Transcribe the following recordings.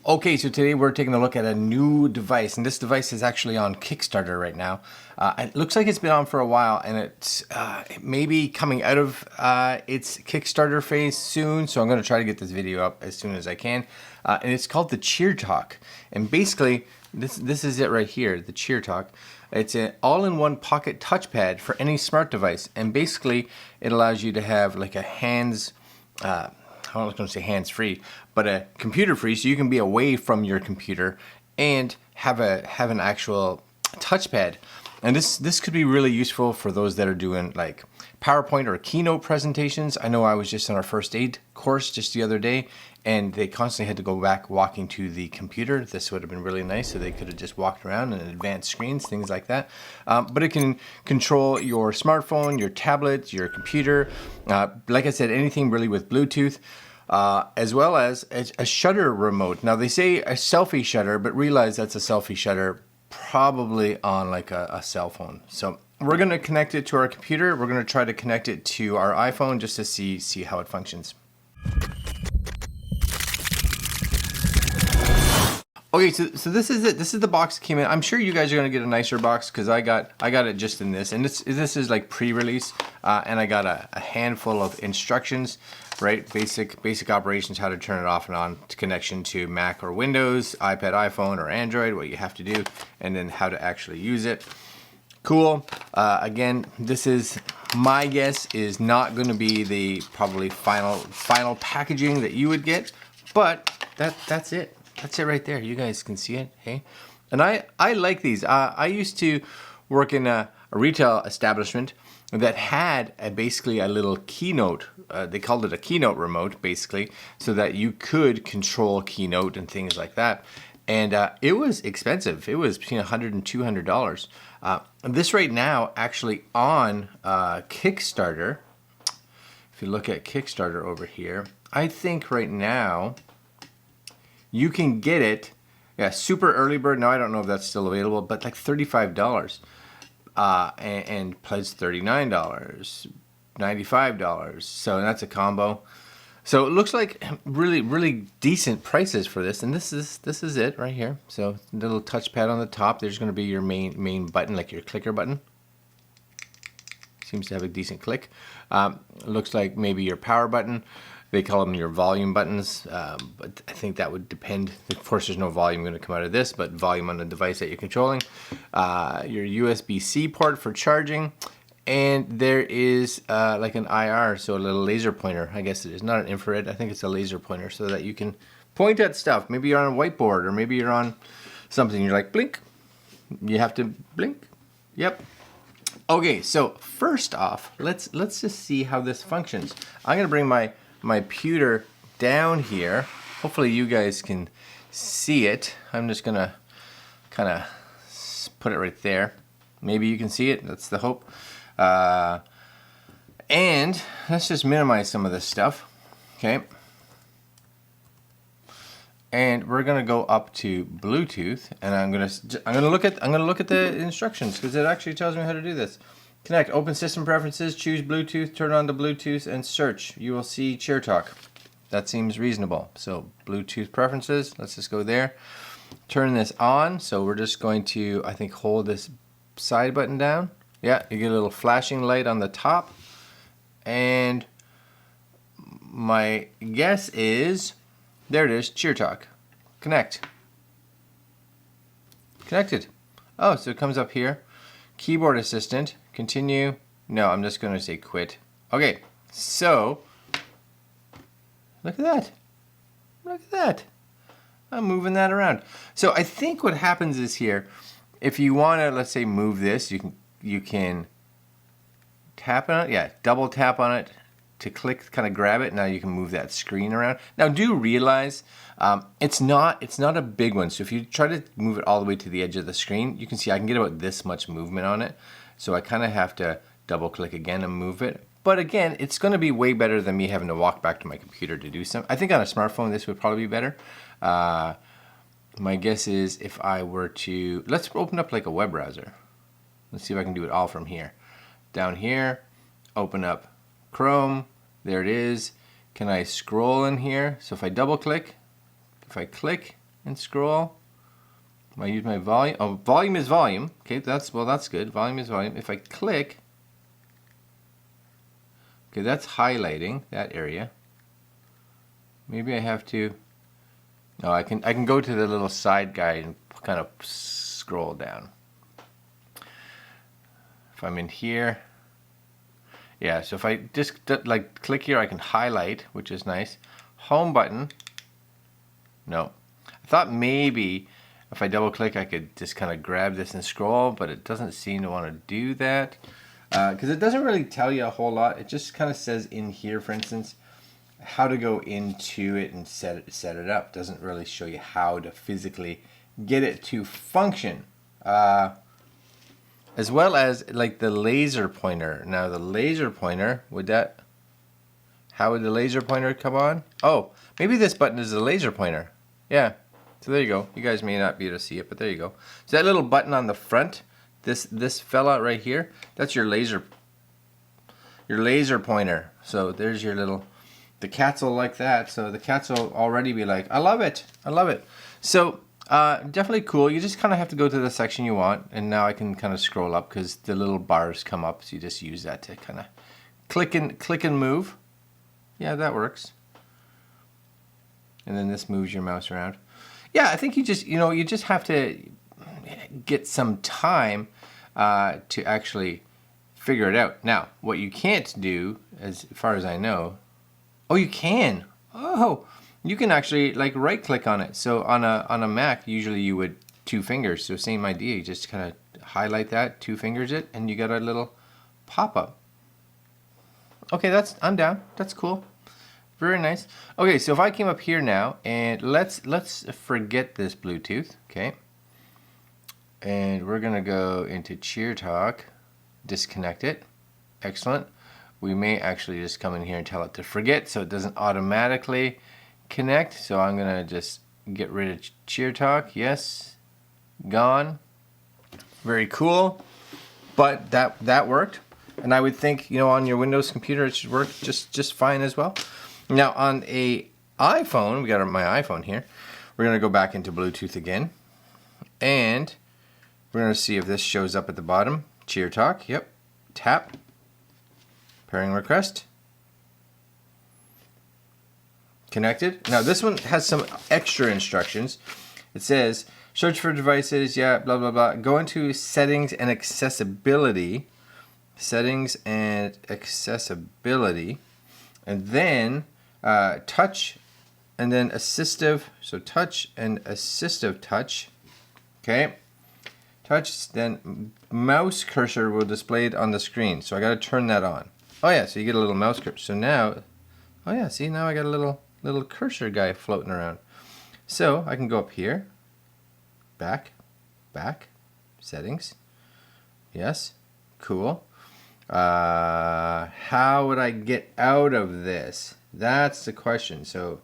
Okay, so today we're taking a look at a new device, and this device is actually on Kickstarter right now. It looks like it's been on for a while, and it's maybe coming out of its Kickstarter phase soon, so I'm going to try to get this video up as soon as I can. And it's called the CheerTok, and basically, this is it right here, the CheerTok. It's an all-in-one pocket touchpad for any smart device, and basically, it allows you to have like a hands... I was going to say hands-free, but a computer-free, so you can be away from your computer and have an actual touchpad. And this could be really useful for those that are doing like PowerPoint or keynote presentations. I know I was just on our first aid course just the other day, and they constantly had to go back walking to the computer. This would have been really nice, so they could have just walked around and advanced screens, things like that. But it can control your smartphone, your tablet, your computer. Like I said, anything really with Bluetooth. As well as a shutter remote. Now they say a selfie shutter, but realize that's a selfie shutter probably on like a cell phone. So we're going to connect it to our computer. We're going to try to connect it to our iPhone just to see how it functions. Okay, so this is it. This is the box that came in. I'm sure you guys are gonna get a nicer box because I got it just in this, and this is like pre-release, and I got a handful of instructions, right? Basic operations, how to turn it off and on, to connection to Mac or Windows, iPad, iPhone, or Android, what you have to do, and then how to actually use it. Cool. Again, this is, my guess is not going to be the probably final packaging that you would get, but that's it. That's it right there. You guys can see it, hey? And I like these. I used to work in a retail establishment that had basically a little keynote. They called it a keynote remote, basically, so that you could control keynote and things like that. And it was expensive. It was between $100 and $200. This right now, actually on Kickstarter, if you look at Kickstarter over here, I think right now, you can get it, super early bird. Now I don't know if that's still available, but like $35, and pledge $39, $95. So that's a combo. So it looks like really decent prices for this, and this is it right here. So little touchpad on the top. There's going to be your main button, like your clicker button. Seems to have a decent click. Looks like maybe your power button. They call them your volume buttons, but I think that would depend. Of course, there's no volume going to come out of this, but volume on the device that you're controlling. Your USB-C port for charging, and there is like an IR, so a little laser pointer. I guess it is not an infrared. I think it's a laser pointer, so that you can point at stuff. Maybe you're on a whiteboard, or maybe you're on something. You're like, blink. You have to blink. Yep. Okay, so first off, let's just see how this functions. I'm going to bring my pewter down here. Hopefully you guys can see it. I'm just gonna kind of put it right there. Maybe you can see it. That's the hope. And let's just minimize some of this stuff. Okay. And we're gonna go up to Bluetooth, and I'm gonna look at the instructions because it actually tells me how to do this. Connect, open system preferences, choose Bluetooth, turn on the Bluetooth, and search. You will see CheerTok. That seems reasonable. So Bluetooth preferences, let's just go there. Turn this on, so we're just going to, I think, hold this side button down. Yeah, you get a little flashing light on the top. And my guess is, there it is, CheerTok. Connect. Connected. Oh, so it comes up here. Keyboard assistant, continue. No, I'm just going to say quit. Okay, so look at that. Look at that. I'm moving that around. So I think what happens is here, if you want to, let's say, move this, you can tap on it. Yeah, double tap on it to click, kind of grab it. Now you can move that screen around. Now do realize it's not a big one. So if you try to move it all the way to the edge of the screen, you can see I can get about this much movement on it. So I kind of have to double click again and move it. But again, it's going to be way better than me having to walk back to my computer to do something. I think on a smartphone this would probably be better. My guess is if I were to, let's open up like a web browser. Let's see if I can do it all from here. Down here, open up Chrome. There it is. Can I scroll in here? So if I double click, if I click, and scroll. I use my volume. Oh, volume is volume. Okay, that's good. Volume is volume. If I click, okay, that's highlighting that area. Maybe I have to. No, I can go to the little side guide and kind of scroll down. If I'm in here, yeah. So if I just like click here, I can highlight, which is nice. Home button. No, I thought maybe if I double click, I could just kind of grab this and scroll, but it doesn't seem to want to do that because it doesn't really tell you a whole lot. It just kind of says in here, for instance, how to go into it and set it up. Doesn't really show you how to physically get it to function. As well as like the laser pointer. Now the laser pointer, how would the laser pointer come on? Oh, maybe this button is the laser pointer. Yeah. So there you go. You guys may not be able to see it, but there you go. So that little button on the front, this fella right here, that's your laser pointer. So there's your little, the cats will like that. So the cats will already be like, I love it. I love it. So definitely cool. You just kind of have to go to the section you want. And now I can kind of scroll up because the little bars come up. So you just use that to kind of click and move. Yeah, that works. And then this moves your mouse around. Yeah, I think you just have to get some time to actually figure it out. Now, what you can't do, as far as I know, oh, you can. Oh, you can actually like right click on it. So on a Mac, usually you would 2 fingers. So same idea. You just kind of highlight that, 2 fingers it, and you got a little pop up. Okay, I'm down. That's cool. Very nice. Okay, so if I came up here now and let's forget this Bluetooth, okay? And we're gonna go into CheerTok, disconnect it. Excellent. We may actually just come in here and tell it to forget so it doesn't automatically connect. So I'm gonna just get rid of CheerTok. Yes, gone. Very cool. But that worked. And I would think, on your Windows computer it should work just fine as well. Now on a iPhone, we got my iPhone here, we're going to go back into Bluetooth again, and we're going to see if this shows up at the bottom. CheerTok, yep, tap, pairing request, connected. Now this one has some extra instructions. It says, search for devices, yeah, blah, blah, blah. Go into settings and accessibility, and then touch, and then assistive. So touch and assistive touch. Okay. Touch, then mouse cursor will display it on the screen. So I got to turn that on. Oh yeah, so you get a little mouse cursor. So now, oh yeah, see, now I got a little cursor guy floating around. So I can go up here, back, settings. Yes, cool. How would I get out of this? That's the question. So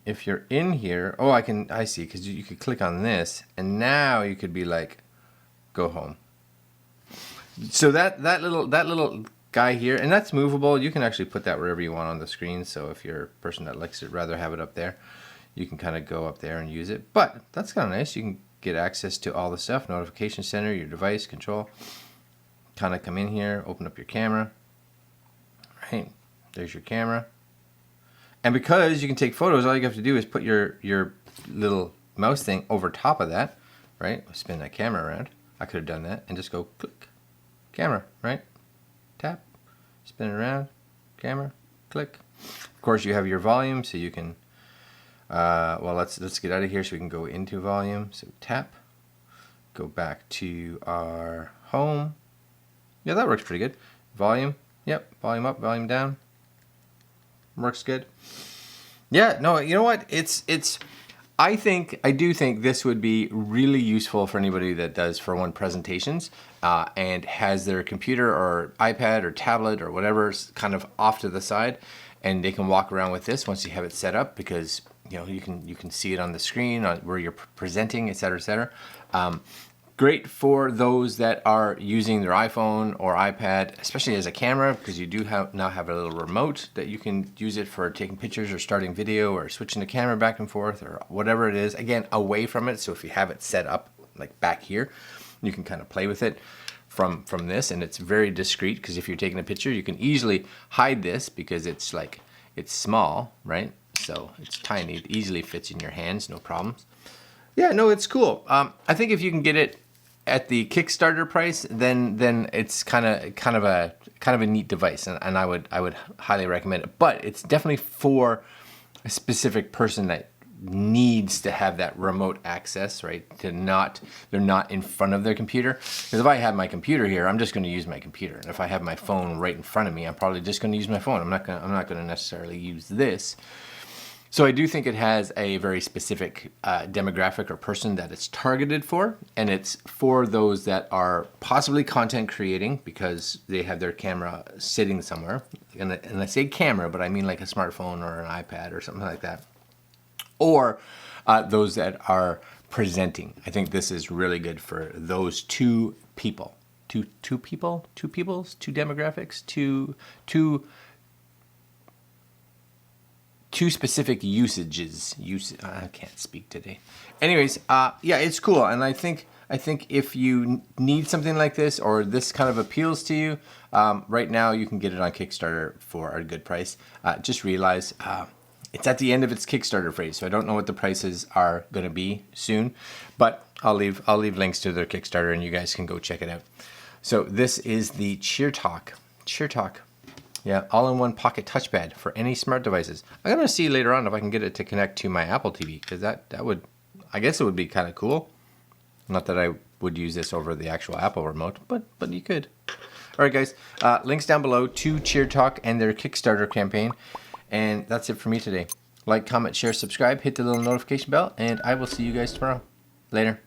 if you're in here, oh, I see, because you could click on this and now you could be like, go home. So that little guy here, and that's movable. You can actually put that wherever you want on the screen. So if you're a person that likes to rather have it up there, you can kind of go up there and use it. But that's kind of nice. You can get access to all the stuff, notification center, your device control. Kind of come in here, open up your camera. Right, there's your camera. And because you can take photos, all you have to do is put your little mouse thing over top of that, right? Spin that camera around. I could have done that and just go click, camera, right? Tap, spin it around, camera, click. Of course, you have your volume, so you can. Well, let's get out of here so we can go into volume. So tap, go back to our home. Yeah, that works pretty good. Volume, yep, volume up, volume down. Works good. Yeah, no, you know what? I do think this would be really useful for anybody that does for one presentations and has their computer or iPad or tablet or whatever kind of off to the side, and they can walk around with this once you have it set up, because you can see it on the screen where you're presenting, et cetera, et cetera. Great for those that are using their iPhone or iPad, especially as a camera, because you do now have a little remote that you can use it for taking pictures or starting video or switching the camera back and forth or whatever it is. Again, away from it. So if you have it set up like back here, you can kind of play with it from this, and it's very discreet, because if you're taking a picture, you can easily hide this because it's small, right? So it's tiny, it easily fits in your hands, no problems. Yeah, no, it's cool. I think if you can get it at the Kickstarter price, then it's kind of a neat device, and I would highly recommend it. But it's definitely for a specific person that needs to have that remote access, right? They're not in front of their computer. Because if I have my computer here, I'm just going to use my computer, and if I have my phone right in front of me, I'm probably just going to use my phone. I'm not going to necessarily use this. So I do think it has a very specific demographic or person that it's targeted for, and it's for those that are possibly content creating because they have their camera sitting somewhere. And I say camera, but I mean like a smartphone or an iPad or something like that. Or those that are presenting. I think this is really good for those two people. Two demographics, two specific usages. I can't speak today. Anyways, yeah, it's cool, and I think if you need something like this, or this kind of appeals to you, right now you can get it on Kickstarter for a good price. Just realize it's at the end of its Kickstarter phase, so I don't know what the prices are going to be soon, but I'll leave links to their Kickstarter, and you guys can go check it out. So this is the CheerTok. Yeah, all-in-one Pocket Touchpad for any smart devices. I'm gonna see later on if I can get it to connect to my Apple TV, because that would, I guess it would be kind of cool. Not that I would use this over the actual Apple remote, but you could. All right, guys, links down below to CheerTok and their Kickstarter campaign, and that's it for me today. Like, comment, share, subscribe, hit the little notification bell, and I will see you guys tomorrow. Later.